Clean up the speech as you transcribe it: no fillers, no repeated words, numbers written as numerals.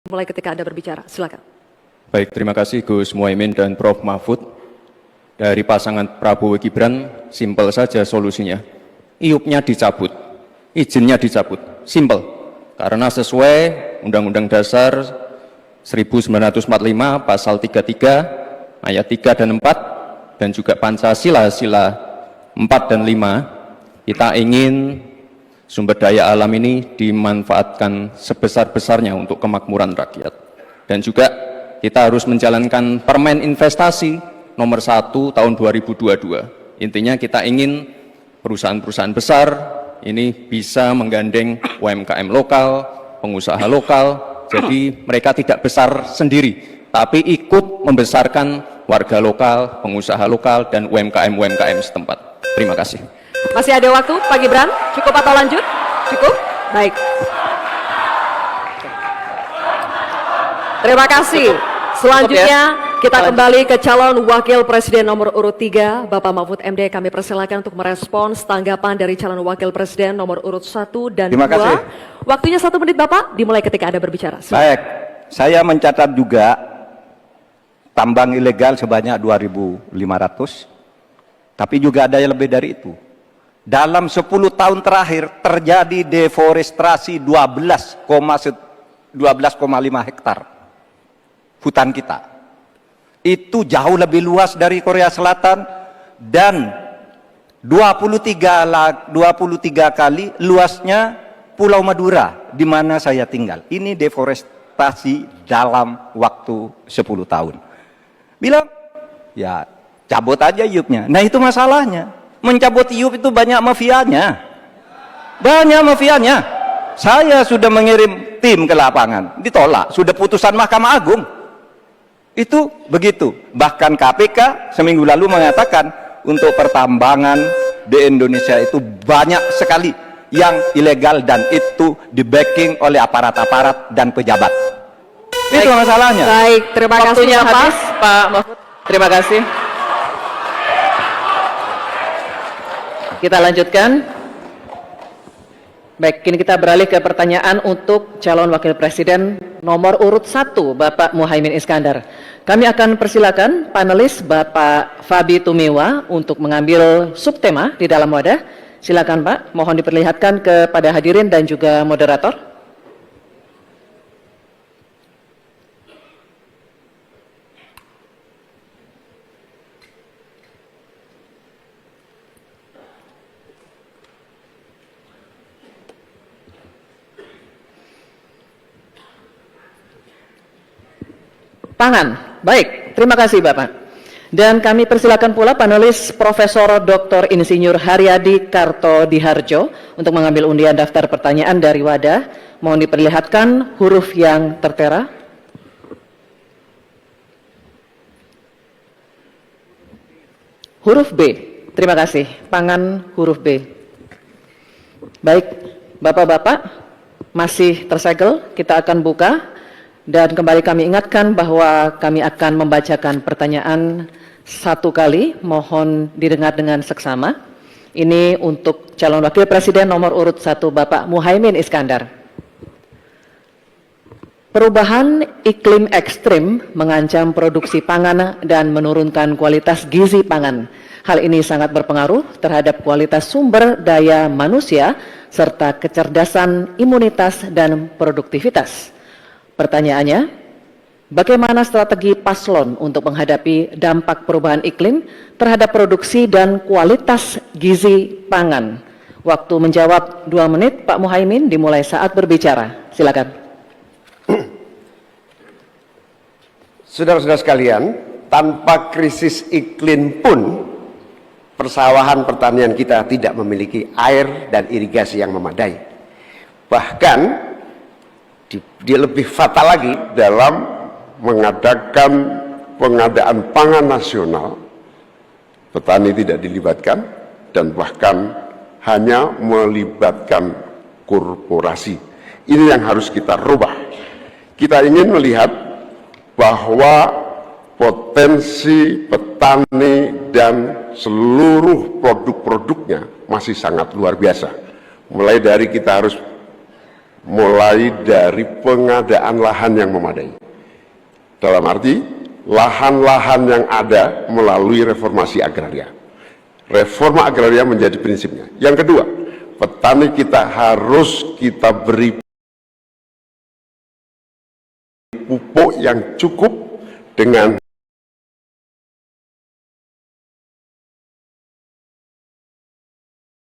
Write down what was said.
Mulai ketika Anda berbicara, silakan. Baik, terima kasih Gus Muhaimin dan Prof. Mahfud. Dari pasangan Prabowo Gibran, simpel saja solusinya. IUP-nya dicabut, izinnya dicabut, simpel. Karena sesuai Undang-Undang Dasar 1945, Pasal 33, Ayat 3 dan 4, dan juga Pancasila, Sila 4 dan 5, kita ingin sumber daya alam ini dimanfaatkan sebesar-besarnya untuk kemakmuran rakyat. Dan juga kita harus menjalankan Permen Investasi nomor 1 tahun 2022. Intinya kita ingin perusahaan-perusahaan besar ini bisa menggandeng UMKM lokal, pengusaha lokal, jadi mereka tidak besar sendiri, tapi ikut membesarkan warga lokal, pengusaha lokal, dan UMKM setempat. Terima kasih. Masih ada waktu, Pak Gibran? Cukup atau lanjut? Cukup? Baik. Terima kasih. Selanjutnya kita kembali ke calon wakil presiden nomor urut 3, Bapak Mahfud MD. Kami persilakan untuk merespons tanggapan dari calon wakil presiden nomor urut 1 dan 2. Terima kasih. Waktunya 1 menit Bapak, dimulai ketika Anda berbicara. Silakan. Baik, saya mencatat juga tambang ilegal sebanyak 2.500, tapi juga ada yang lebih dari itu. Dalam 10 tahun terakhir terjadi deforestasi 12,5 hektar hutan kita. Itu jauh lebih luas dari Korea Selatan dan 23 kali luasnya Pulau Madura di mana saya tinggal. Ini deforestasi dalam waktu 10 tahun. Bilang, ya cabut aja IUP-nya. Nah itu masalahnya. Mencabut IUP itu banyak mafianya. Banyak mafianya. Saya sudah mengirim tim ke lapangan, ditolak. Sudah putusan Mahkamah Agung. Itu begitu. Bahkan KPK seminggu lalu mengatakan untuk pertambangan di Indonesia itu banyak sekali yang ilegal dan itu di-backing oleh aparat-aparat dan pejabat. Baik, itu masalahnya. Baik, terima kasih. Waktunya habis, Pak Mahfud. Terima kasih. Kita lanjutkan. Baik, kini kita beralih ke pertanyaan untuk calon wakil presiden nomor urut 1, Bapak Muhaimin Iskandar. Kami akan persilakan panelis Bapak Fabi Tumiwa untuk mengambil subtema di dalam wadah. Silakan Pak, mohon diperlihatkan kepada hadirin dan juga moderator. Pangan. Baik, terima kasih Bapak. Dan kami persilakan pula panelis Profesor Dr. Insinyur Haryadi Kartodiharjo untuk mengambil undian daftar pertanyaan dari wadah. Mohon diperlihatkan huruf yang tertera. Huruf B. Terima kasih. Pangan huruf B. Baik, Bapak-bapak masih tersegel, kita akan buka. Dan kembali kami ingatkan bahwa kami akan membacakan pertanyaan 1 kali, mohon didengar dengan seksama. Ini untuk calon wakil presiden nomor urut 1 Bapak Muhaimin Iskandar. Perubahan iklim ekstrim mengancam produksi pangan dan menurunkan kualitas gizi pangan. Hal ini sangat berpengaruh terhadap kualitas sumber daya manusia serta kecerdasan, imunitas, dan produktivitas. Pertanyaannya, bagaimana strategi paslon untuk menghadapi dampak perubahan iklim terhadap produksi dan kualitas gizi pangan? Waktu menjawab 2 menit, Pak Muhaimin, dimulai saat berbicara. Silakan. Saudara-saudara sekalian, tanpa krisis iklim pun persawahan pertanian kita tidak memiliki air dan irigasi yang memadai. Bahkan dia lebih fatal lagi dalam mengadakan pengadaan pangan nasional. Petani tidak dilibatkan dan bahkan hanya melibatkan korporasi. Ini yang harus kita rubah. Kita ingin melihat bahwa potensi petani dan seluruh produk-produknya masih sangat luar biasa. Mulai dari kita harus mulai dari pengadaan lahan yang memadai. Dalam arti, lahan-lahan yang ada melalui reformasi agraria. Reforma agraria menjadi prinsipnya. Yang kedua, petani kita harus kita beri pupuk yang cukup dengan